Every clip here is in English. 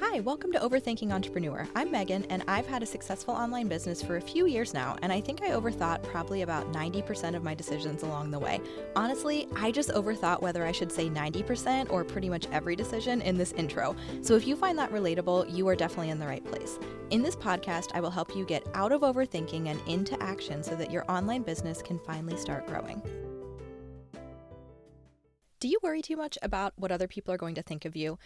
Hi, welcome to Overthinking Entrepreneur. I'm Megan, and I've had a successful online business for a few years now, and I think I overthought probably about 90% of my decisions along the way. Honestly, I just overthought whether I should say 90% or pretty much every decision in this intro. So if you find that relatable, you are definitely in the right place. In this podcast, I will help you get out of overthinking and into action so that your online business can finally start growing. Do you worry too much about what other people are going to think of you?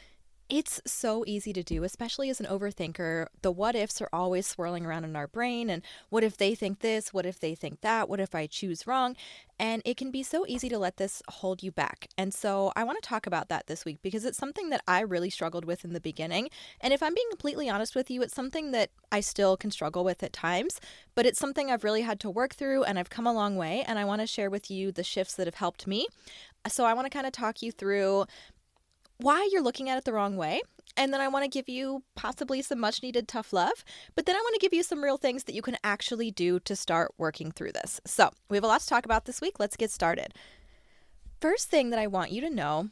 It's so easy to do, especially as an overthinker. The what ifs are always swirling around in our brain. And what if they think this? What if they think that? What if I choose wrong? And it can be so easy to let this hold you back. And so I want to talk about that this week because it's something that I really struggled with in the beginning. And if I'm being completely honest with you, it's something that I still can struggle with at times, but it's something I've really had to work through and I've come a long way. And I want to share with you the shifts that have helped me. So I want to kind of talk you through why you're looking at it the wrong way. And then I want to give you possibly some much needed tough love, but then I want to give you some real things that you can actually do to start working through this. So we have a lot to talk about this week. Let's get started. First thing that I want you to know,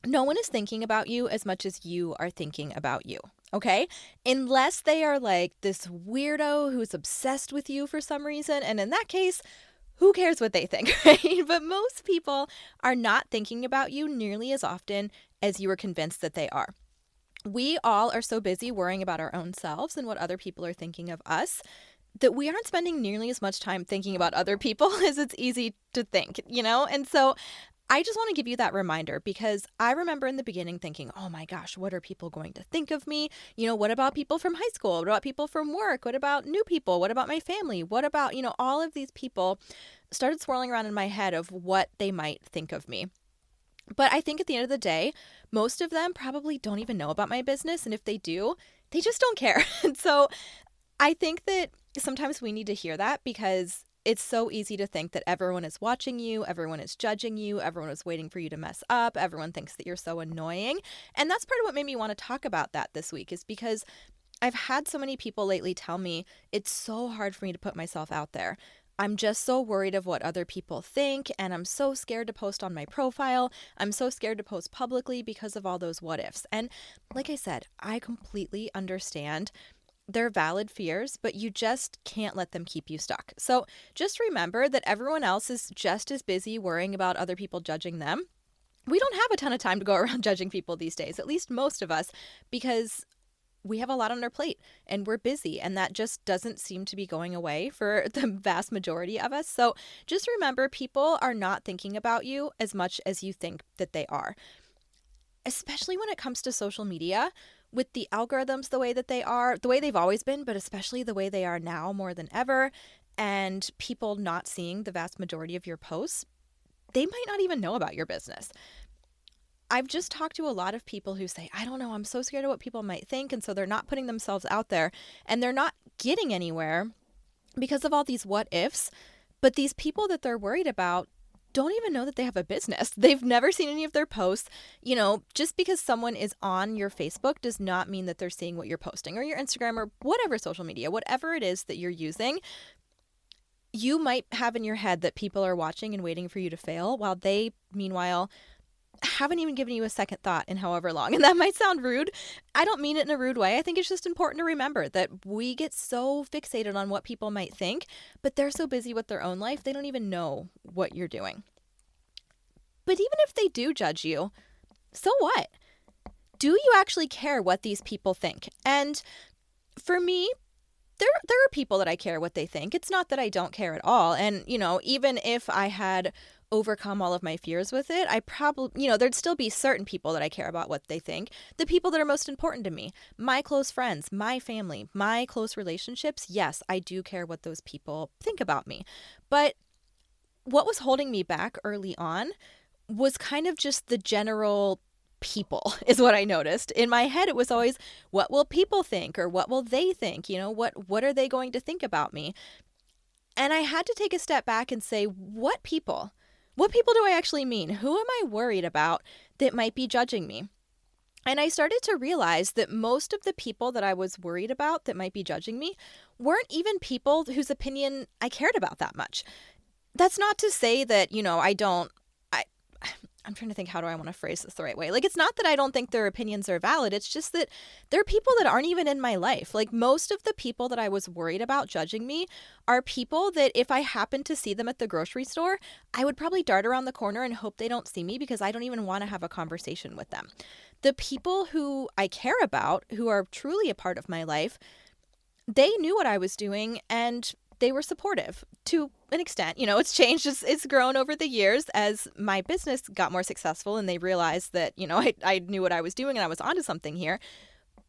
no one is thinking about you as much as you are thinking about you. Okay? Unless they are like this weirdo who's obsessed with you for some reason. And in that case, who cares what they think, right? But most people are not thinking about you nearly as often as you are convinced that they are. We all are so busy worrying about our own selves and what other people are thinking of us that we aren't spending nearly as much time thinking about other people as it's easy to think, you know? And so I just want to give you that reminder because I remember in the beginning thinking, oh my gosh, what are people going to think of me? You know, what about people from high school? What about people from work? What about new people? What about my family? What about, all of these people started swirling around in my head of what they might think of me. But I think at the end of the day, most of them probably don't even know about my business. And if they do, they just don't care. And so I think that sometimes we need to hear that because it's so easy to think that everyone is watching you, everyone is judging you, everyone is waiting for you to mess up, everyone thinks that you're so annoying. And that's part of what made me want to talk about that this week is because I've had so many people lately tell me it's so hard for me to put myself out there. I'm just so worried of what other people think, and I'm so scared to post on my profile. I'm so scared to post publicly because of all those what ifs. And like I said, I completely understand they're valid fears, but you just can't let them keep you stuck. So just remember that everyone else is just as busy worrying about other people judging them. We don't have a ton of time to go around judging people these days, at least most of us, because we have a lot on our plate and we're busy, and that just doesn't seem to be going away for the vast majority of us. So just remember, people are not thinking about you as much as you think that they are, especially when it comes to social media with the algorithms the way that they are, the way they've always been, but especially the way they are now more than ever, and people not seeing the vast majority of your posts. They might not even know about your business. I've just talked to a lot of people who say, I don't know, I'm so scared of what people might think. And so they're not putting themselves out there and they're not getting anywhere because of all these what ifs. But these people that they're worried about don't even know that they have a business. They've never seen any of their posts. Just because someone is on your Facebook does not mean that they're seeing what you're posting or your Instagram or whatever social media, whatever it is that you're using. You might have in your head that people are watching and waiting for you to fail while they, meanwhile, haven't even given you a second thought in however long. And that might sound rude. I don't mean it in a rude way. I think it's just important to remember that we get so fixated on what people might think, but they're so busy with their own life, they don't even know what you're doing. But even if they do judge you, so what? Do you actually care what these people think? And for me, there are people that I care what they think. It's not that I don't care at all. And, even if I had overcome all of my fears with it, I probably, there'd still be certain people that I care about what they think. The people that are most important to me, my close friends, my family, my close relationships. Yes, I do care what those people think about me. But what was holding me back early on was kind of just the general people is what I noticed. In my head, it was always, what will people think or what will they think? What are they going to think about me? And I had to take a step back and say, what people? What people do I actually mean? Who am I worried about that might be judging me? And I started to realize that most of the people that I was worried about that might be judging me weren't even people whose opinion I cared about that much. That's not to say that, I'm trying to think, how do I want to phrase this the right way? Like, it's not that I don't think their opinions are valid. It's just that there are people that aren't even in my life. Like, most of the people that I was worried about judging me are people that if I happened to see them at the grocery store, I would probably dart around the corner and hope they don't see me because I don't even want to have a conversation with them. The people who I care about, who are truly a part of my life, they knew what I was doing and they were supportive to an extent. You know, it's changed, it's grown over the years as my business got more successful and they realized that, you know, I knew what I was doing and I was onto something here.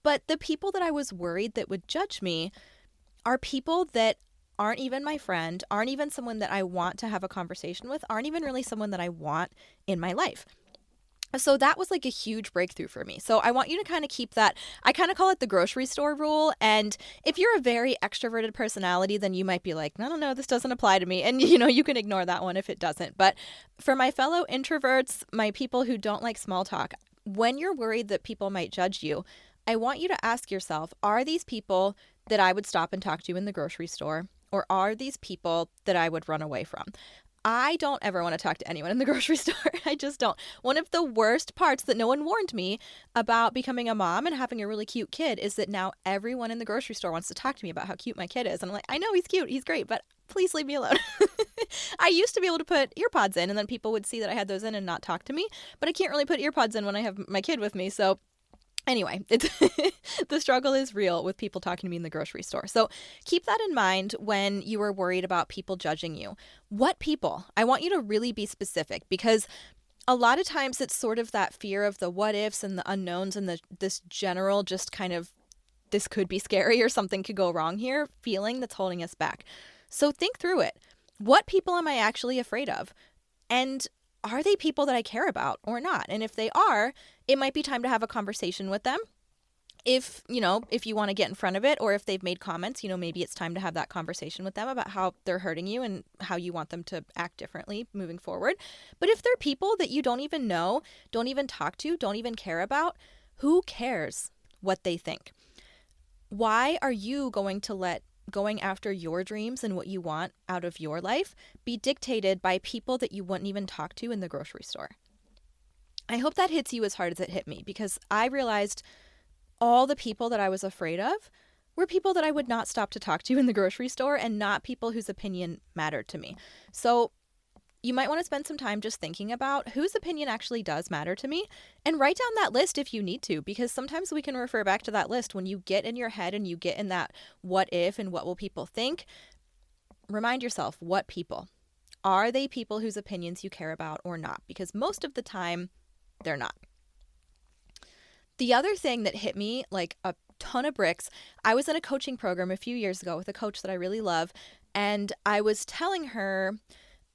But the people that I was worried that would judge me are people that aren't even my friend, aren't even someone that I want to have a conversation with, aren't even really someone that I want in my life. So that was like a huge breakthrough for me. So I want you to kind of keep that. I kind of call it the grocery store rule. And if you're a very extroverted personality, then you might be like, no, no, no, this doesn't apply to me. And, you know, you can ignore that one if it doesn't. But for my fellow introverts, my people who don't like small talk, when you're worried that people might judge you, I want you to ask yourself, are these people that I would stop and talk to in the grocery store? Or are these people that I would run away from? I don't ever want to talk to anyone in the grocery store. I just don't. One of the worst parts that no one warned me about becoming a mom and having a really cute kid is that now everyone in the grocery store wants to talk to me about how cute my kid is. And I'm like, I know he's cute, he's great, but please leave me alone. I used to be able to put earpods in and then people would see that I had those in and not talk to me, but I can't really put earpods in when I have my kid with me. So anyway, it's the struggle is real with people talking to me in the grocery store. So keep that in mind when you are worried about people judging you. What people? I want you to really be specific because a lot of times it's sort of that fear of the what ifs and the unknowns and this general just kind of this could be scary or something could go wrong here feeling that's holding us back. So think through it. What people am I actually afraid of? And are they people that I care about or not? And if they are, it might be time to have a conversation with them. If you want to get in front of it, or if they've made comments, maybe it's time to have that conversation with them about how they're hurting you and how you want them to act differently moving forward. But if they're people that you don't even know, don't even talk to, don't even care about, who cares what they think? Why are you going to let going after your dreams and what you want out of your life be dictated by people that you wouldn't even talk to in the grocery store? I hope that hits you as hard as it hit me, because I realized all the people that I was afraid of were people that I would not stop to talk to in the grocery store and not people whose opinion mattered to me. So you might want to spend some time just thinking about whose opinion actually does matter to me and write down that list if you need to, because sometimes we can refer back to that list when you get in your head and you get in that what if and what will people think. Remind yourself, what people? Are they people whose opinions you care about or not? Because most of the time, they're not. The other thing that hit me like a ton of bricks, I was in a coaching program a few years ago with a coach that I really love, and I was telling her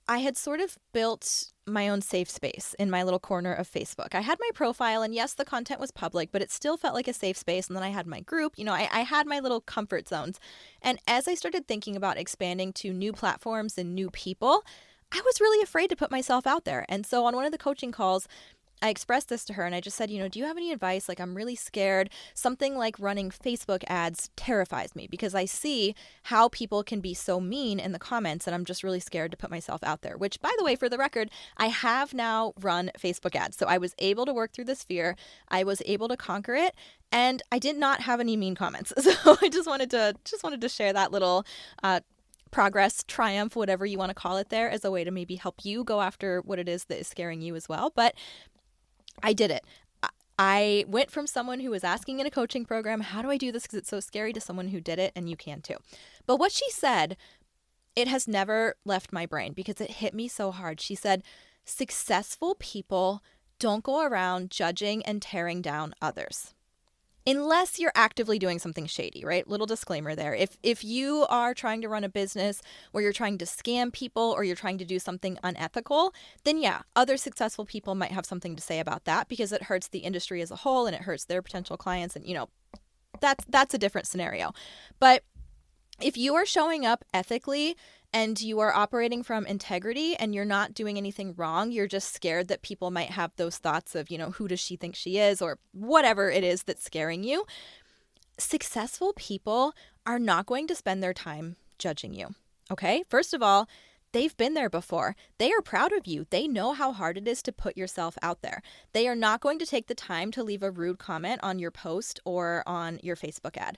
I had sort of built my own safe space in my little corner of Facebook. I had my profile, and yes, the content was public, but it still felt like a safe space. And then I had my group, I had my little comfort zones. And as I started thinking about expanding to new platforms and new people, I was really afraid to put myself out there. And so on one of the coaching calls, I expressed this to her and I just said, do you have any advice? Like, I'm really scared. Something like running Facebook ads terrifies me because I see how people can be so mean in the comments and I'm just really scared to put myself out there, which, by the way, for the record, I have now run Facebook ads. So I was able to work through this fear. I was able to conquer it, and I did not have any mean comments. So I just wanted to share that little progress, triumph, whatever you want to call it there, as a way to maybe help you go after what it is that is scaring you as well. But I did it. I went from someone who was asking in a coaching program, how do I do this because it's so scary, to someone who did it, and you can too. But what she said, it has never left my brain because it hit me so hard. She said, successful people don't go around judging and tearing down others. Unless you're actively doing something shady, right? Little disclaimer there. If you are trying to run a business where you're trying to scam people or you're trying to do something unethical, then yeah, other successful people might have something to say about that because it hurts the industry as a whole and it hurts their potential clients, and that's a different scenario. But if you are showing up ethically and you are operating from integrity and you're not doing anything wrong, you're just scared that people might have those thoughts of, who does she think she is, or whatever it is that's scaring you. Successful people are not going to spend their time judging you. Okay? First of all, They've been there before. They are proud of you. They know how hard it is to put yourself out there. They are not going to take the time to leave a rude comment on your post or on your Facebook ad.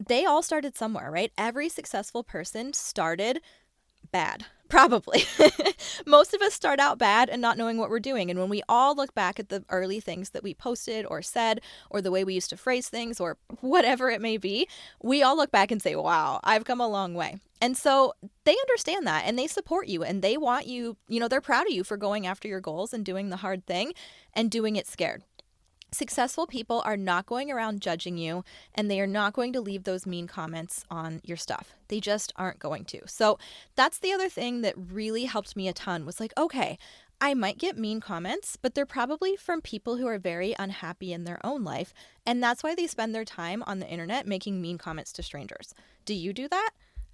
They all started somewhere, right? Every successful person started bad, probably. Most of us start out bad and not knowing what we're doing. And when we all look back at the early things that we posted or said, or the way we used to phrase things, or whatever it may be, we all look back and say, wow, I've come a long way. And so they understand that and they support you and they want you, they're proud of you for going after your goals and doing the hard thing and doing it scared. Successful people are not going around judging you, and they are not going to leave those mean comments on your stuff. They just aren't going to. So that's the other thing that really helped me a ton, was like, okay, I might get mean comments, but they're probably from people who are very unhappy in their own life. And that's why they spend their time on the internet making mean comments to strangers. Do you do that?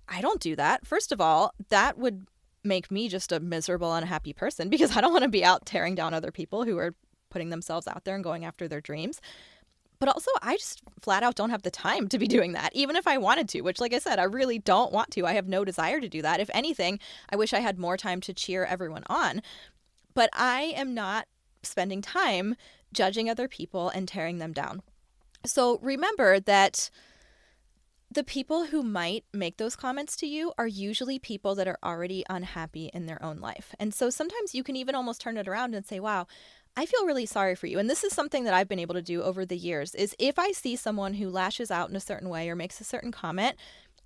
I don't do that. First of all, that would make me just a miserable, unhappy person, because I don't want to be out tearing down other people who are putting themselves out there and going after their dreams. But also, I just flat out don't have the time to be doing that, even if I wanted to, which, like I said, I really don't want to. I have no desire to do that. If anything, I wish I had more time to cheer everyone on. But I am not spending time judging other people and tearing them down. So remember that the people who might make those comments to you are usually people that are already unhappy in their own life. And so sometimes you can even almost turn it around and say, wow, I feel really sorry for you. And this is something that I've been able to do over the years, is if I see someone who lashes out in a certain way or makes a certain comment,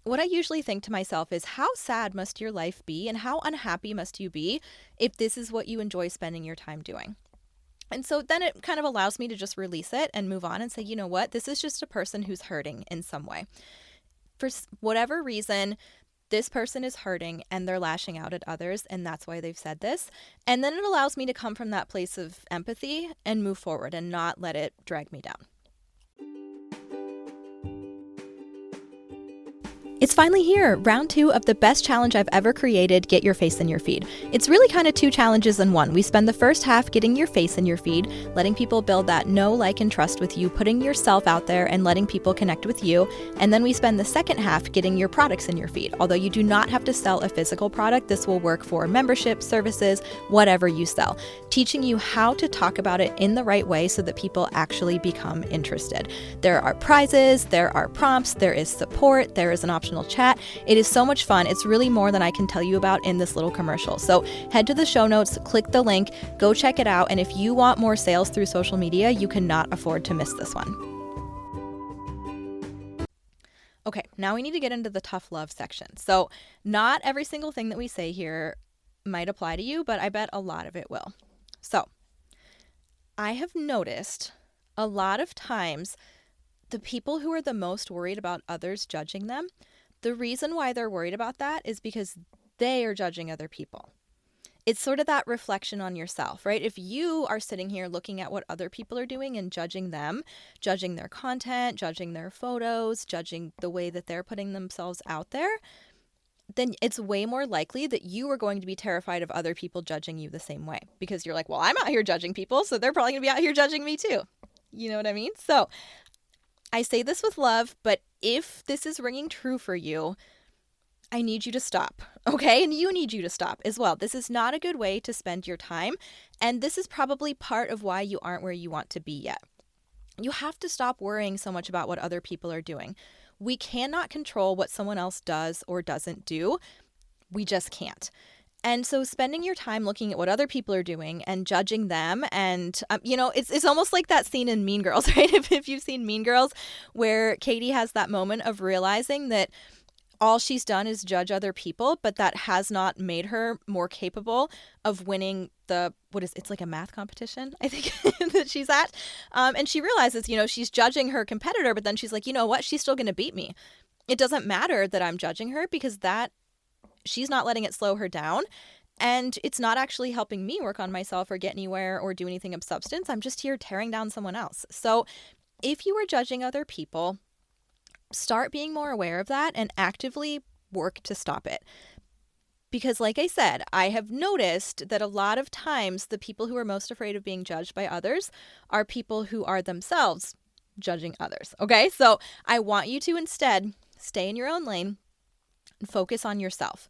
what I usually think to myself is, how sad must your life be and how unhappy must you be if this is what you enjoy spending your time doing? And so then it kind of allows me to just release it and move on and say, you know what, this is just a person who's hurting in some way. For whatever reason, this person is hurting and they're lashing out at others, and that's why they've said this. And then it allows me to come from that place of empathy and move forward and not let it drag me down. It's finally here, round 2 of the best challenge I've ever created, Get Your Face in Your Feed. It's really kind of 2 challenges in one. We spend the first half getting your face in your feed, letting people build that know, like, and trust with you, putting yourself out there and letting people connect with you. And then we spend the second half getting your products in your feed. Although you do not have to sell a physical product, this will work for membership, services, whatever you sell, teaching you how to talk about it in the right way so that people actually become interested. There are prizes, there are prompts, there is support, there is an optional chat. It is so much fun. It's really more than I can tell you about in this little commercial. So head to the show notes, click the link, go check it out. And if you want more sales through social media, you cannot afford to miss this one. Okay, now we need to get into the tough love section. So not every single thing that we say here might apply to you, but I bet a lot of it will. So I have noticed a lot of times the people who are the most worried about others judging them, the reason why they're worried about that is because they are judging other people. It's sort of that reflection on yourself, right? If you are sitting here looking at what other people are doing and judging them, judging their content, judging their photos, judging the way that they're putting themselves out there, then it's way more likely that you are going to be terrified of other people judging you the same way, because you're like, well, I'm out here judging people, so they're probably going to be out here judging me too. You know what I mean? So I say this with love, but if this is ringing true for you, I need you to stop, okay? And you need you to stop as well. This is not a good way to spend your time, and this is probably part of why you aren't where you want to be yet. You have to stop worrying so much about what other people are doing. We cannot control what someone else does or doesn't do. We just can't. And so spending your time looking at what other people are doing and judging them, and, it's almost like that scene in Mean Girls, right? If you've seen Mean Girls, where Katie has that moment of realizing that all she's done is judge other people, but that has not made her more capable of winning it's like a math competition, I think, that she's at. And she realizes, she's judging her competitor, but then she's like, you know what? She's still going to beat me. It doesn't matter that I'm judging her, because she's not letting it slow her down. And it's not actually helping me work on myself or get anywhere or do anything of substance. I'm just here tearing down someone else. So if you are judging other people, start being more aware of that and actively work to stop it. Because like I said, I have noticed that a lot of times the people who are most afraid of being judged by others are people who are themselves judging others. Okay, so I want you to instead stay in your own lane and focus on yourself.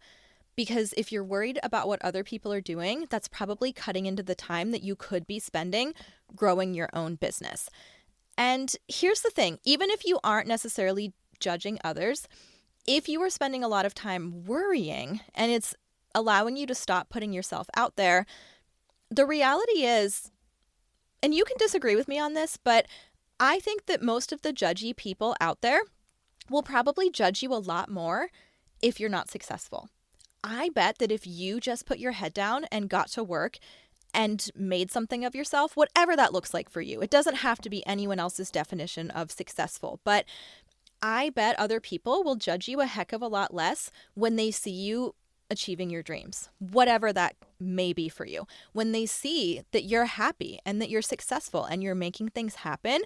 Because if you're worried about what other people are doing, that's probably cutting into the time that you could be spending growing your own business. And here's the thing, even if you aren't necessarily judging others, if you are spending a lot of time worrying and it's allowing you to stop putting yourself out there, the reality is, and you can disagree with me on this, but I think that most of the judgy people out there will probably judge you a lot more if you're not successful. I bet that if you just put your head down and got to work and made something of yourself, whatever that looks like for you, it doesn't have to be anyone else's definition of successful, but I bet other people will judge you a heck of a lot less when they see you achieving your dreams, whatever that may be for you. When they see that you're happy and that you're successful and you're making things happen,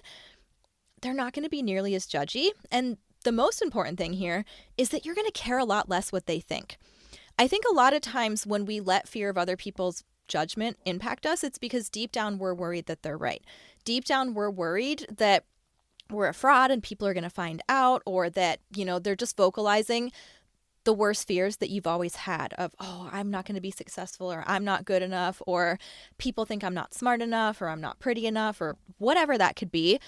they're not going to be nearly as judgy. And the most important thing here is that you're going to care a lot less what they think. I think a lot of times when we let fear of other people's judgment impact us, it's because deep down we're worried that they're right. Deep down we're worried that we're a fraud and people are going to find out, or that, they're just vocalizing the worst fears that you've always had of, oh, I'm not going to be successful, or I'm not good enough, or people think I'm not smart enough, or I'm not pretty enough, or whatever that could be.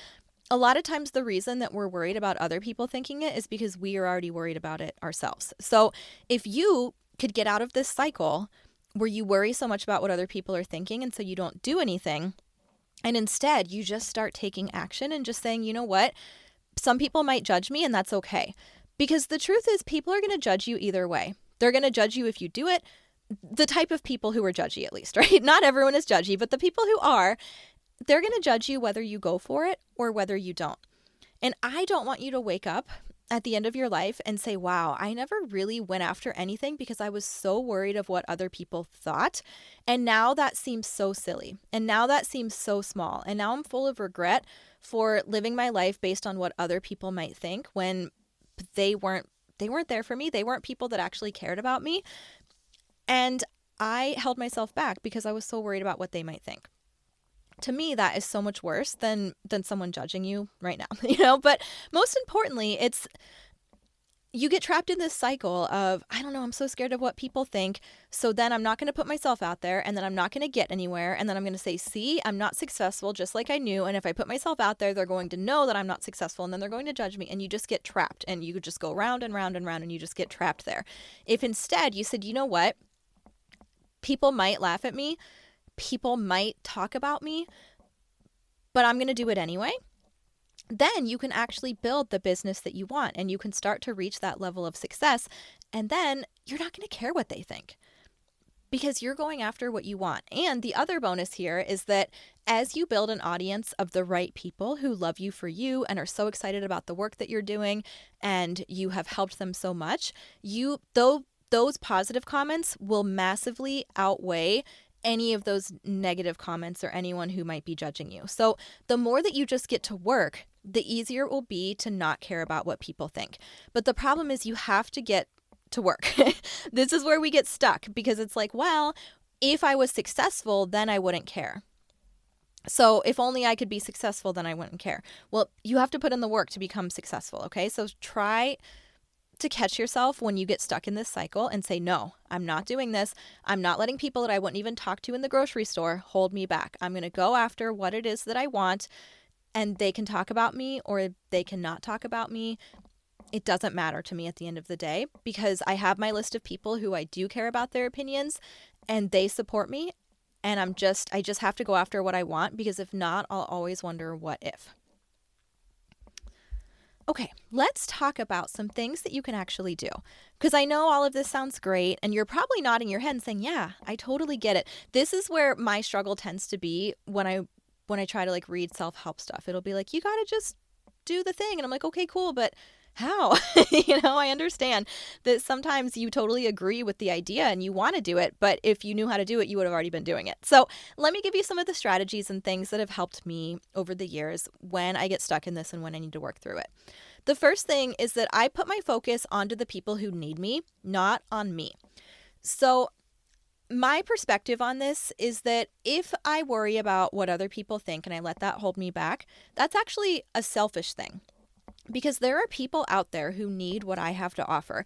A lot of times the reason that we're worried about other people thinking it is because we are already worried about it ourselves. So if you could get out of this cycle where you worry so much about what other people are thinking and so you don't do anything, and instead you just start taking action and just saying, you know what, some people might judge me and that's okay. Because the truth is, people are going to judge you either way. They're going to judge you if you do it, the type of people who are judgy at least, right? Not everyone is judgy, but the people who are, they're going to judge you whether you go for it or whether you don't. And I don't want you to wake up at the end of your life and say, wow, I never really went after anything because I was so worried of what other people thought. And now that seems so silly. And now that seems so small. And now I'm full of regret for living my life based on what other people might think when they weren't there for me. They weren't people that actually cared about me. And I held myself back because I was so worried about what they might think. To me, that is so much worse than someone judging you right now, but most importantly, it's you get trapped in this cycle of, I don't know, I'm so scared of what people think. So then I'm not going to put myself out there, and then I'm not going to get anywhere. And then I'm going to say, see, I'm not successful just like I knew. And if I put myself out there, they're going to know that I'm not successful, and then they're going to judge me. And you just get trapped, and you just go round and round and round, and you just get trapped there. If instead you said, you know what, people might laugh at me, people might talk about me, but I'm going to do it anyway, then you can actually build the business that you want, and you can start to reach that level of success. And then you're not going to care what they think because you're going after what you want. And the other bonus here is that as you build an audience of the right people who love you for you and are so excited about the work that you're doing, and you have helped them so much, those positive comments will massively outweigh any of those negative comments or anyone who might be judging you. So the more that you just get to work, the easier it will be to not care about what people think. But the problem is you have to get to work. This is where we get stuck because it's like, well, if I was successful, then I wouldn't care. So if only I could be successful, then I wouldn't care. Well, you have to put in the work to become successful, okay? So try to catch yourself when you get stuck in this cycle and say, no, I'm not doing this. I'm not letting people that I wouldn't even talk to in the grocery store hold me back. I'm going to go after what it is that I want, and they can talk about me or they cannot talk about me. It doesn't matter to me at the end of the day because I have my list of people who I do care about their opinions and they support me. And I just have to go after what I want, because if not, I'll always wonder what if. Okay, let's talk about some things that you can actually do, because I know all of this sounds great and you're probably nodding your head and saying, yeah, I totally get it. This is where my struggle tends to be when I try to read self-help stuff. It'll be like, you got to just do the thing. And I'm like, okay, cool. But how? I understand that sometimes you totally agree with the idea and you want to do it, but if you knew how to do it, you would have already been doing it. So let me give you some of the strategies and things that have helped me over the years when I get stuck in this and when I need to work through it. The first thing is that I put my focus onto the people who need me, not on me. So my perspective on this is that if I worry about what other people think and I let that hold me back, that's actually a selfish thing. Because there are people out there who need what I have to offer.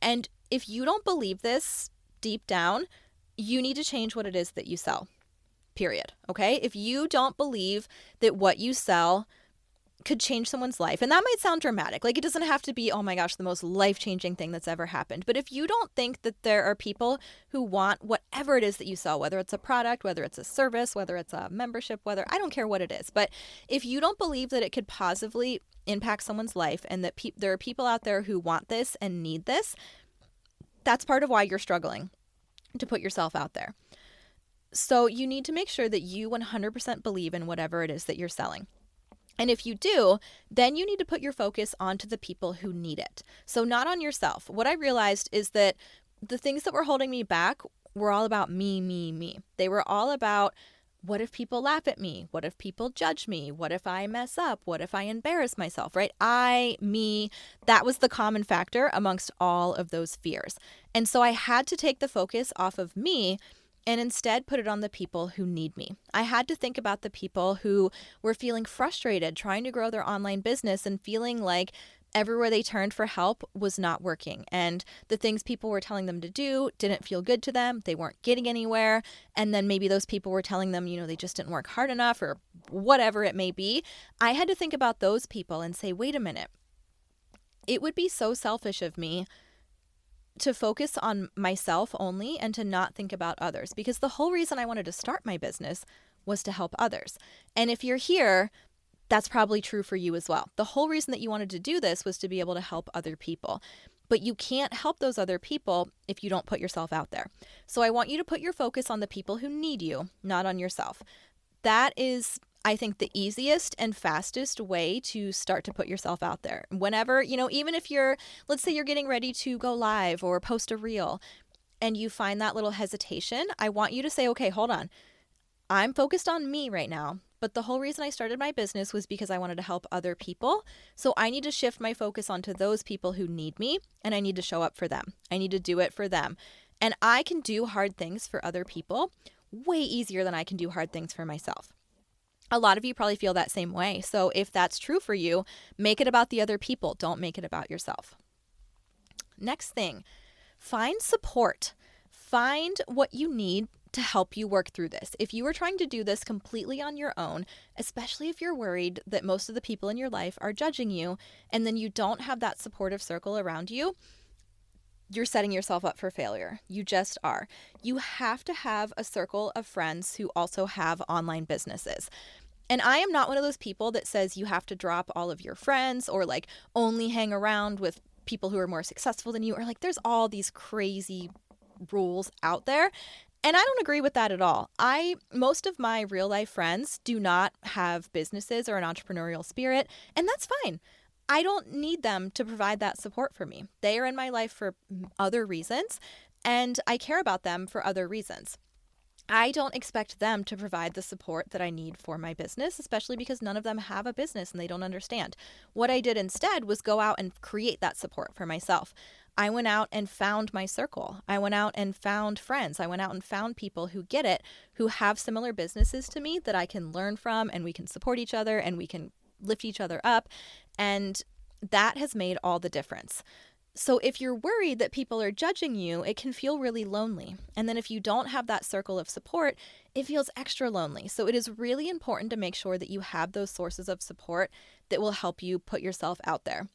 And if you don't believe this deep down, you need to change what it is that you sell, period. Okay? If you don't believe that what you sell could change someone's life, and that might sound dramatic, like it doesn't have to be, oh my gosh, the most life-changing thing that's ever happened. But if you don't think that there are people who want whatever it is that you sell, whether it's a product, whether it's a service, whether it's a membership, whether, I don't care what it is, but if you don't believe that it could positively impact someone's life and that there are people out there who want this and need this, that's part of why you're struggling to put yourself out there. So you need to make sure that you 100% believe in whatever it is that you're selling. And if you do, then you need to put your focus onto the people who need it. So not on yourself. What I realized is that the things that were holding me back were all about me, me, me. They were all about, what if people laugh at me? What if people judge me? What if I mess up? What if I embarrass myself, right? I, me, that was the common factor amongst all of those fears. And so I had to take the focus off of me and instead put it on the people who need me. I had to think about the people who were feeling frustrated trying to grow their online business and feeling like everywhere they turned for help was not working. And the things people were telling them to do didn't feel good to them. They weren't getting anywhere. And then maybe those people were telling them, they just didn't work hard enough or whatever it may be. I had to think about those people and say, wait a minute. It would be so selfish of me to focus on myself only and to not think about others, because the whole reason I wanted to start my business was to help others. And if you're here, that's probably true for you as well. The whole reason that you wanted to do this was to be able to help other people. But you can't help those other people if you don't put yourself out there. So I want you to put your focus on the people who need you, not on yourself. That is, I think, the easiest and fastest way to start to put yourself out there. Whenever, even if let's say you're getting ready to go live or post a reel and you find that little hesitation, I want you to say, okay, hold on. I'm focused on me right now, but the whole reason I started my business was because I wanted to help other people. So I need to shift my focus onto those people who need me, and I need to show up for them. I need to do it for them. And I can do hard things for other people way easier than I can do hard things for myself. A lot of you probably feel that same way. So if that's true for you, make it about the other people. Don't make it about yourself. Next thing, find support. Find what you need to help you work through this. If you are trying to do this completely on your own, especially if you're worried that most of the people in your life are judging you, and then you don't have that supportive circle around you, you're setting yourself up for failure. You just are. You have to have a circle of friends who also have online businesses. And I am not one of those people that says you have to drop all of your friends or only hang around with people who are more successful than you, or there's all these crazy rules out there. And I don't agree with that at all. Most of my real life friends do not have businesses or an entrepreneurial spirit, and that's fine. I don't need them to provide that support for me. They are in my life for other reasons, and I care about them for other reasons. I don't expect them to provide the support that I need for my business, especially because none of them have a business and they don't understand. What I did instead was go out and create that support for myself. I went out and found my circle. I went out and found friends. I went out and found people who get it, who have similar businesses to me that I can learn from, and we can support each other and we can lift each other up. And that has made all the difference. So if you're worried that people are judging you, it can feel really lonely. And then if you don't have that circle of support, it feels extra lonely. So it is really important to make sure that you have those sources of support that will help you put yourself out there.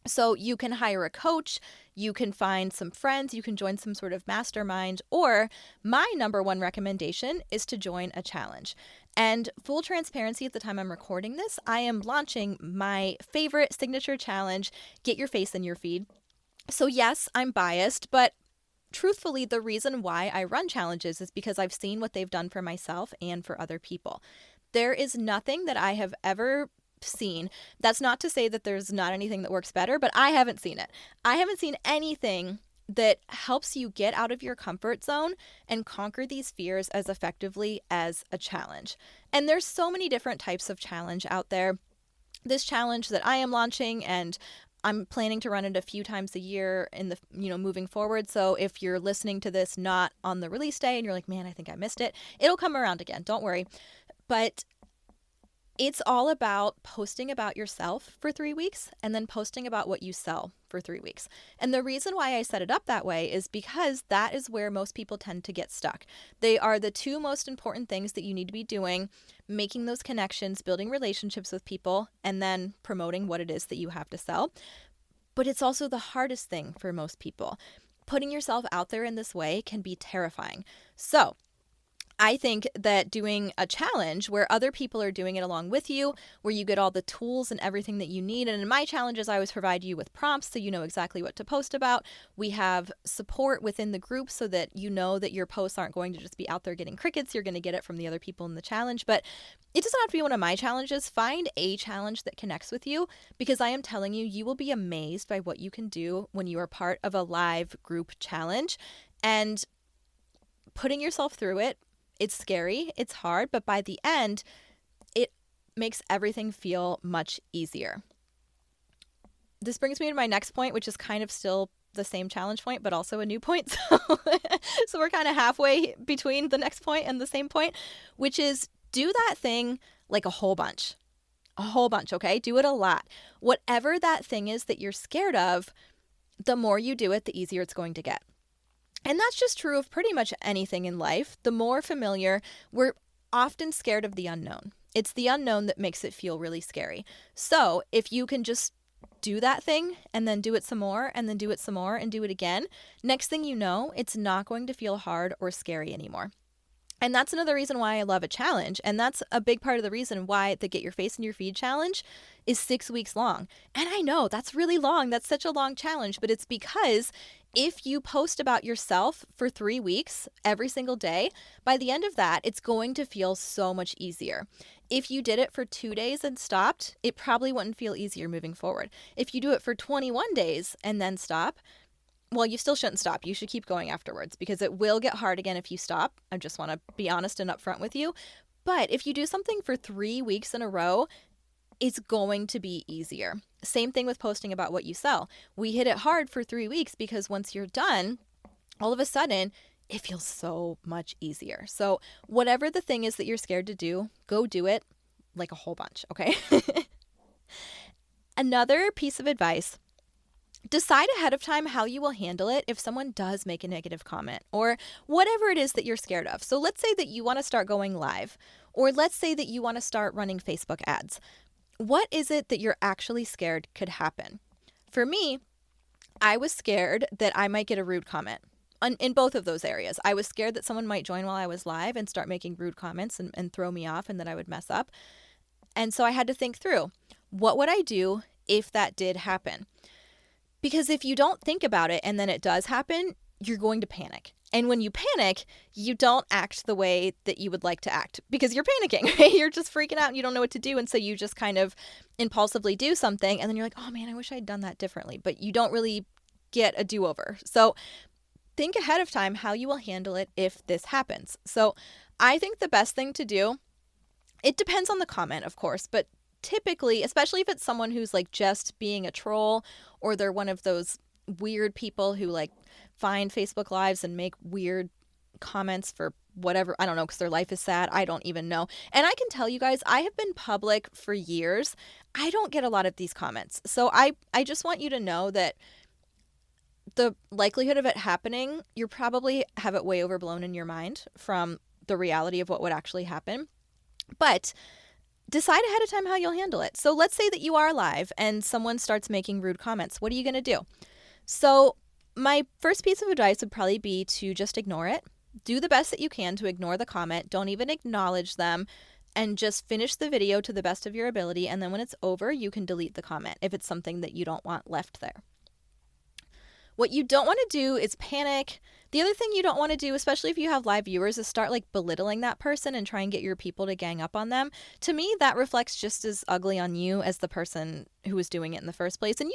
So you can hire a coach, you can find some friends, you can join some sort of mastermind, or my number one recommendation is to join a challenge. And full transparency, at the time I'm recording this, I am launching my favorite signature challenge, Get Your Face in Your Feed. So yes, I'm biased, but truthfully, the reason why I run challenges is because I've seen what they've done for myself and for other people. There is nothing that I have ever seen. That's not to say that there's not anything that works better, but I haven't seen it. I haven't seen anything that helps you get out of your comfort zone and conquer these fears as effectively as a challenge. And there's so many different types of challenge out there. This challenge that I am launching, and I'm planning to run it a few times a year in the, moving forward. So if you're listening to this not on the release day and you're like, man, I think I missed it, it'll come around again. Don't worry. But It's all about posting about yourself for 3 weeks and then posting about what you sell for 3 weeks. And the reason why I set it up that way is because that is where most people tend to get stuck. They are the two most important things that you need to be doing: making those connections, building relationships with people, and then promoting what it is that you have to sell. But it's also the hardest thing for most people. Putting yourself out there in this way can be terrifying. So, I think that doing a challenge where other people are doing it along with you, where you get all the tools and everything that you need. And in my challenges, I always provide you with prompts so you know exactly what to post about. We have support within the group so that you know that your posts aren't going to just be out there getting crickets. You're going to get it from the other people in the challenge. But it doesn't have to be one of my challenges. Find a challenge that connects with you, because I am telling you, you will be amazed by what you can do when you are part of a live group challenge. And putting yourself through it, it's scary, it's hard, but by the end, it makes everything feel much easier. This brings me to my next point, which is kind of still the same challenge point, but also a new point. So we're kind of halfway between the next point and the same point, which is do that thing like a whole bunch. A whole bunch, okay? Do it a lot. Whatever that thing is that you're scared of, the more you do it, the easier it's going to get. And that's just true of pretty much anything in life. The more familiar, we're often scared of the unknown. It's the unknown that makes it feel really scary. So if you can just do that thing and then do it some more and then do it some more and do it again, next thing you know, it's not going to feel hard or scary anymore. And that's another reason why I love a challenge. And that's a big part of the reason why the Get Your Face in Your Feed challenge is 6 weeks long. And I know that's really long. That's such a long challenge, but it's because if you post about yourself for 3 weeks every single day, by the end of that, it's going to feel so much easier. If you did it for 2 days and stopped, it probably wouldn't feel easier moving forward. If you do it for 21 days and then stop, well, you still shouldn't stop. You should keep going afterwards, because it will get hard again if you stop. I just want to be honest and upfront with you. But if you do something for 3 weeks in a row, it's going to be easier. Same thing with posting about what you sell. We hit it hard for 3 weeks because once you're done, all of a sudden, it feels so much easier. So whatever the thing is that you're scared to do, go do it like a whole bunch, okay? Another piece of advice: decide ahead of time how you will handle it if someone does make a negative comment or whatever it is that you're scared of. So let's say that you want to start going live, or let's say that you want to start running Facebook ads. What is it that you're actually scared could happen? For me, I was scared that I might get a rude comment. In both of those areas, I was scared that someone might join while I was live and start making rude comments and throw me off, and that I would mess up. And so I had to think through, what would I do if that did happen? Because if you don't think about it and then it does happen, you're going to panic. And when you panic, you don't act the way that you would like to act because you're panicking, right? You're just freaking out and you don't know what to do. And so you just kind of impulsively do something. And then you're like, oh man, I wish I'd done that differently. But you don't really get a do-over. So think ahead of time how you will handle it if this happens. So I think the best thing to do, it depends on the comment, of course, but typically, especially if it's someone who's like just being a troll, or they're one of those weird people who like find Facebook Lives and make weird comments for whatever, I don't know, because their life is sad. I don't even know. And I can tell you guys, I have been public for years. I don't get a lot of these comments. So I just want you to know that the likelihood of it happening, you probably have it way overblown in your mind from the reality of what would actually happen. But decide ahead of time how you'll handle it. So let's say that you are live and someone starts making rude comments. What are you going to do? So my first piece of advice would probably be to just ignore it. Do the best that you can to ignore the comment. Don't even acknowledge them, and just finish the video to the best of your ability. And then when it's over, you can delete the comment if it's something that you don't want left there. What you don't want to do is panic. The other thing you don't want to do, especially if you have live viewers, is start like belittling that person and try and get your people to gang up on them. To me, that reflects just as ugly on you as the person who was doing it in the first place. And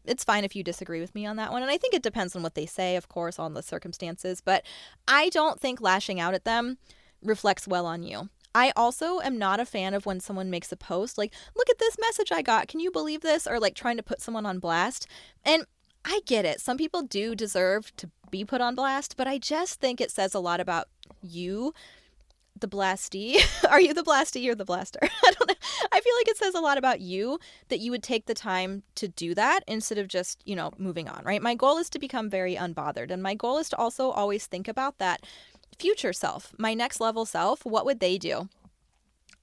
it's fine if you disagree with me on that one. And I think it depends on what they say, of course, on the circumstances. But I don't think lashing out at them reflects well on you. I also am not a fan of when someone makes a post like, look at this message I got, can you believe this? Or like trying to put someone on blast. And I get it. Some people do deserve to be put on blast, but I just think it says a lot about you the blastee. Are you the blastee or the blaster? I don't know. I feel like it says a lot about you that you would take the time to do that instead of just, moving on, right? My goal is to become very unbothered. And my goal is to also always think about that future self, my next level self. What would they do?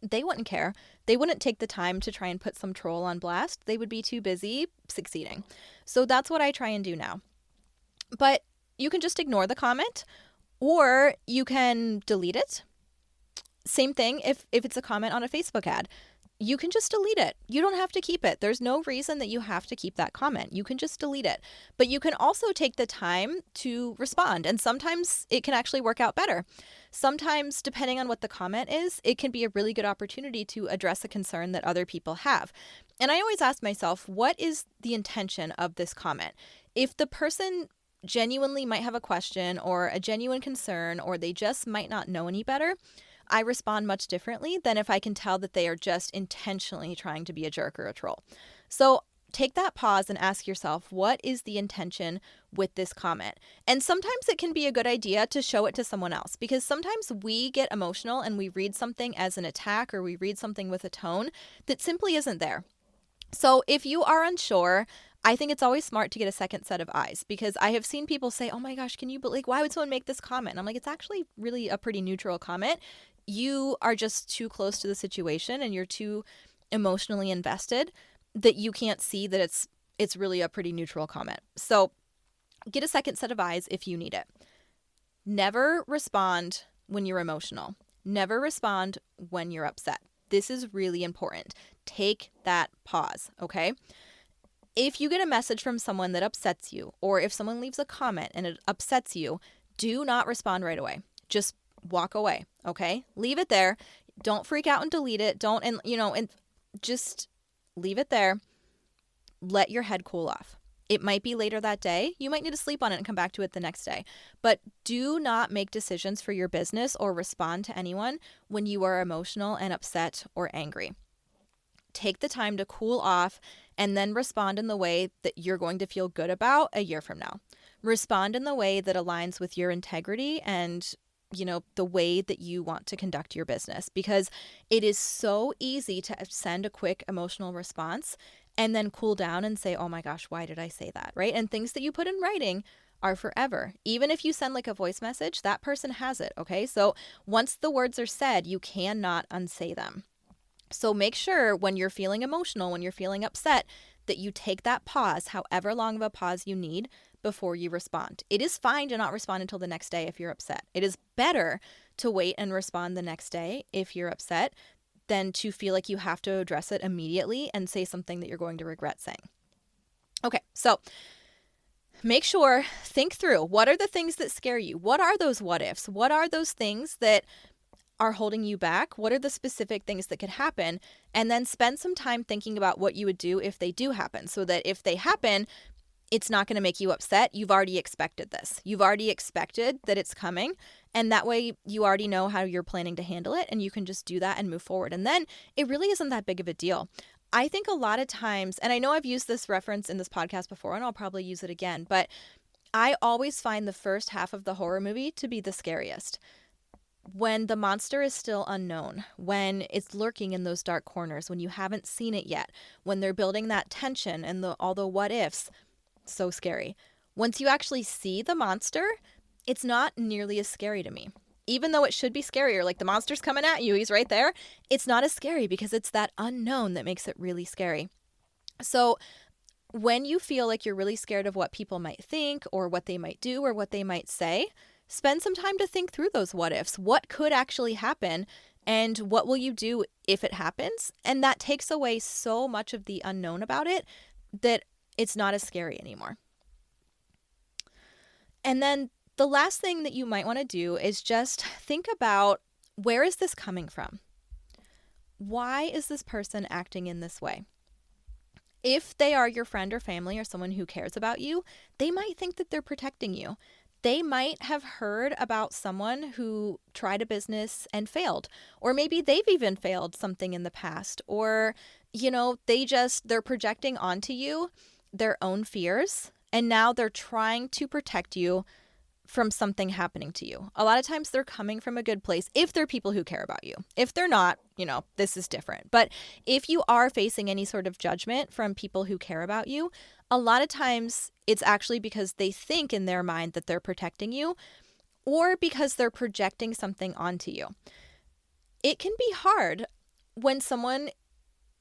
They wouldn't care. They wouldn't take the time to try and put some troll on blast. They would be too busy succeeding. So that's what I try and do now. But you can just ignore the comment or you can delete it. Same thing if it's a comment on a Facebook ad. You can just delete it. You don't have to keep it. There's no reason that you have to keep that comment. You can just delete it. But you can also take the time to respond. And sometimes it can actually work out better. Sometimes, depending on what the comment is, it can be a really good opportunity to address a concern that other people have. And I always ask myself, what is the intention of this comment? If the person genuinely might have a question or a genuine concern, or they just might not know any better, I respond much differently than if I can tell that they are just intentionally trying to be a jerk or a troll. So take that pause and ask yourself, what is the intention with this comment? And sometimes it can be a good idea to show it to someone else, because sometimes we get emotional and we read something as an attack or we read something with a tone that simply isn't there. So if you are unsure, I think it's always smart to get a second set of eyes, because I have seen people say, oh my gosh, can you believe, why would someone make this comment? And I'm like, it's actually really a pretty neutral comment. You are just too close to the situation and you're too emotionally invested that you can't see that it's really a pretty neutral comment. So get a second set of eyes if you need it. Never respond when you're emotional. Never respond when you're upset. This is really important. Take that pause, okay? If you get a message from someone that upsets you, or if someone leaves a comment and it upsets you, do not respond right away. Just walk away, okay? Leave it there. Don't freak out and delete it. And just leave it there. Let your head cool off. It might be later that day. You might need to sleep on it and come back to it the next day. But do not make decisions for your business or respond to anyone when you are emotional and upset or angry. Take the time to cool off and then respond in the way that you're going to feel good about a year from now. Respond in the way that aligns with your integrity and, the way that you want to conduct your business, because it is so easy to send a quick emotional response and then cool down and say, oh my gosh, why did I say that, right? And things that you put in writing are forever. Even if you send like a voice message, that person has it, okay? So once the words are said, you cannot unsay them. So make sure when you're feeling emotional, when you're feeling upset, that you take that pause, however long of a pause you need, before you respond. It is fine to not respond until the next day if you're upset. It is better to wait and respond the next day if you're upset than to feel like you have to address it immediately and say something that you're going to regret saying. Okay, so make sure, think through, what are the things that scare you? What are those what ifs? What are those things that are holding you back? What are the specific things that could happen? And then spend some time thinking about what you would do if they do happen, so that if they happen, it's not going to make you upset. You've already expected this. You've already expected that it's coming. And that way you already know how you're planning to handle it, and you can just do that and move forward. And then it really isn't that big of a deal. I think a lot of times, and I know I've used this reference in this podcast before, and I'll probably use it again, but I always find the first half of the horror movie to be the scariest. When the monster is still unknown, when it's lurking in those dark corners, when you haven't seen it yet, when they're building that tension and all the what ifs, so scary. Once you actually see the monster, it's not nearly as scary to me. Even though it should be scarier, like the monster's coming at you, he's right there, it's not as scary because it's that unknown that makes it really scary. So when you feel like you're really scared of what people might think or what they might do or what they might say, spend some time to think through those what ifs. What could actually happen, and what will you do if it happens? And that takes away so much of the unknown about it that it's not as scary anymore. And then the last thing that you might want to do is just think about, where is this coming from? Why is this person acting in this way? If they are your friend or family or someone who cares about you, they might think that they're protecting you. They might have heard about someone who tried a business and failed, or maybe they've even failed something in the past, or, they're projecting onto you their own fears, and now they're trying to protect you from something happening to you. A lot of times they're coming from a good place if they're people who care about you. If they're not, this is different. But if you are facing any sort of judgment from people who care about you, a lot of times it's actually because they think in their mind that they're protecting you, or because they're projecting something onto you. It can be hard when someone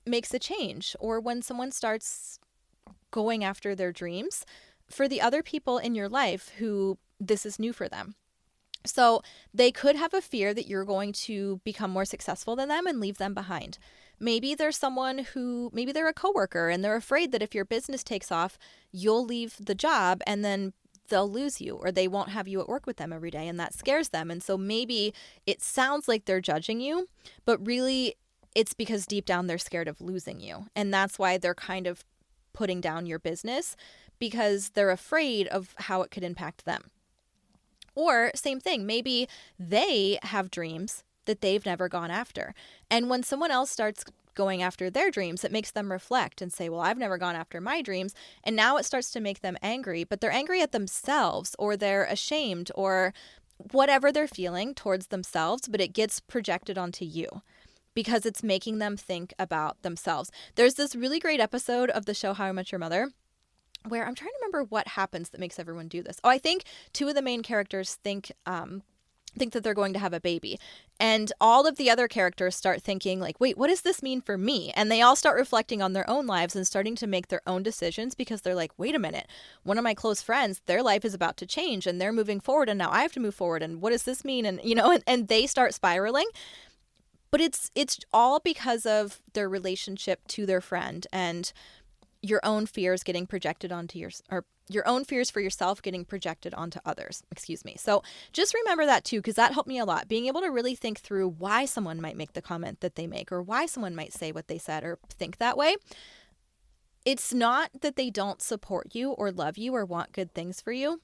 makes a change or when someone starts going after their dreams for the other people in your life who this is new for them. So they could have a fear that you're going to become more successful than them and leave them behind. Maybe there's someone maybe they're a coworker and they're afraid that if your business takes off, you'll leave the job and then they'll lose you, or they won't have you at work with them every day, and that scares them. And so maybe it sounds like they're judging you, but really it's because deep down they're scared of losing you. And that's why they're kind of putting down your business, because they're afraid of how it could impact them. Or same thing, maybe they have dreams that they've never gone after. And when someone else starts going after their dreams, it makes them reflect and say, well, I've never gone after my dreams. And now it starts to make them angry, but they're angry at themselves, or they're ashamed, or whatever they're feeling towards themselves, but it gets projected onto you because it's making them think about themselves. There's this really great episode of the show How I Met Your Mother where I'm trying to remember what happens that makes everyone do this. Oh, I think two of the main characters think that they're going to have a baby. And all of the other characters start thinking like, wait, what does this mean for me? And they all start reflecting on their own lives and starting to make their own decisions, because they're like, wait a minute, one of my close friends, their life is about to change and they're moving forward and now I have to move forward. And what does this mean? And, and they start spiraling. But it's all because of their relationship to their friend and your own fears getting projected onto your own fears for yourself getting projected onto others. Excuse me. So just remember that too, because that helped me a lot. Being able to really think through why someone might make the comment that they make, or why someone might say what they said or think that way. It's not that they don't support you or love you or want good things for you.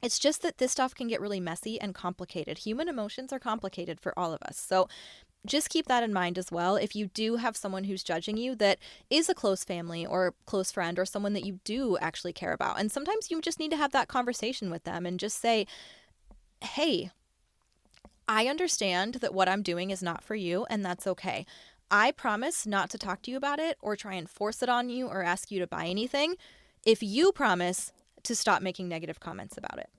It's just that this stuff can get really messy and complicated. Human emotions are complicated for all of us. So just keep that in mind as well. If you do have someone who's judging you that is a close family or close friend or someone that you do actually care about, and sometimes you just need to have that conversation with them and just say, hey, I understand that what I'm doing is not for you, and that's okay. I promise not to talk to you about it or try and force it on you or ask you to buy anything if you promise to stop making negative comments about it.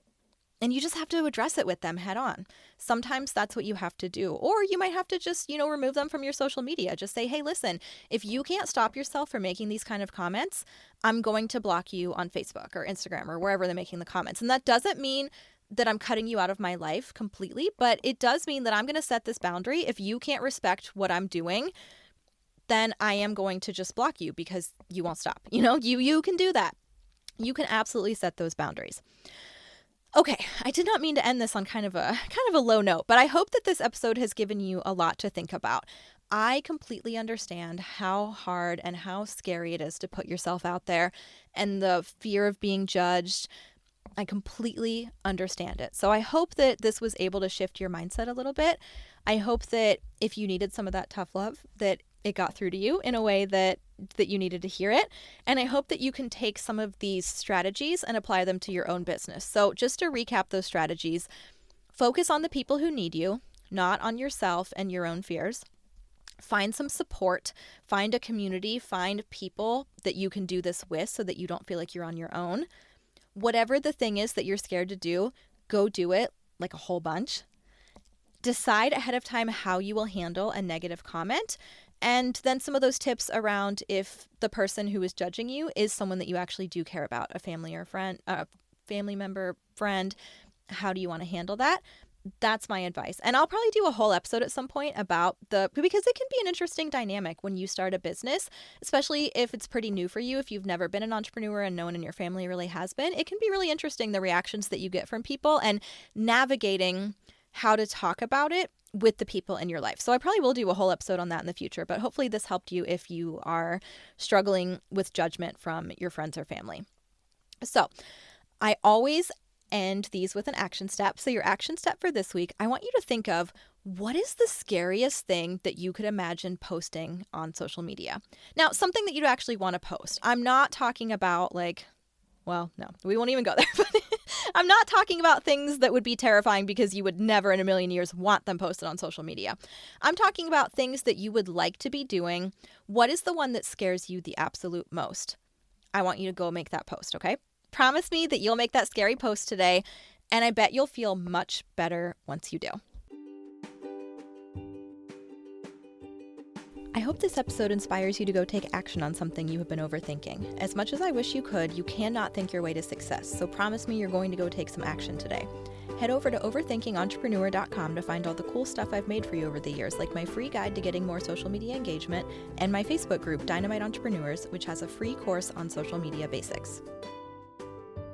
And you just have to address it with them head on. Sometimes that's what you have to do. Or you might have to just, remove them from your social media. Just say, hey, listen, if you can't stop yourself from making these kind of comments, I'm going to block you on Facebook or Instagram or wherever they're making the comments. And that doesn't mean that I'm cutting you out of my life completely, but it does mean that I'm going to set this boundary. If you can't respect what I'm doing, then I am going to just block you because you won't stop. You can do that. You can absolutely set those boundaries. Okay, I did not mean to end this on kind of a low note, but I hope that this episode has given you a lot to think about. I completely understand how hard and how scary it is to put yourself out there and the fear of being judged. I completely understand it. So I hope that this was able to shift your mindset a little bit. I hope that if you needed some of that tough love, that it got through to you in a way that you needed to hear it. And I hope that you can take some of these strategies and apply them to your own business. So just to recap those strategies, focus on the people who need you, not on yourself and your own fears. Find some support, find a community, find people that you can do this with so that you don't feel like you're on your own. Whatever the thing is that you're scared to do, go do it, like a whole bunch. Decide ahead of time how you will handle a negative comment. And then some of those tips around if the person who is judging you is someone that you actually do care about, a family or friend, family member, friend. How do you want to handle that? That's my advice. And I'll probably do a whole episode at some point about because it can be an interesting dynamic when you start a business, especially if it's pretty new for you. If you've never been an entrepreneur and no one in your family really has been, it can be really interesting, the reactions that you get from people and navigating how to talk about it with the people in your life. So I probably will do a whole episode on that in the future, but hopefully this helped you if you are struggling with judgment from your friends or family. So I always end these with an action step. So your action step for this week, I want you to think of what is the scariest thing that you could imagine posting on social media. Now, something that you'd actually want to post. I'm not talking about no, we won't even go there. But I'm not talking about things that would be terrifying because you would never in a million years want them posted on social media. I'm talking about things that you would like to be doing. What is the one that scares you the absolute most? I want you to go make that post, okay? Promise me that you'll make that scary post today, and I bet you'll feel much better once you do. I hope this episode inspires you to go take action on something you have been overthinking. As much as I wish you could, you cannot think your way to success, so promise me you're going to go take some action today. Head over to overthinkingentrepreneur.com to find all the cool stuff I've made for you over the years, like my free guide to getting more social media engagement and my Facebook group, Dynamite Entrepreneurs, which has a free course on social media basics.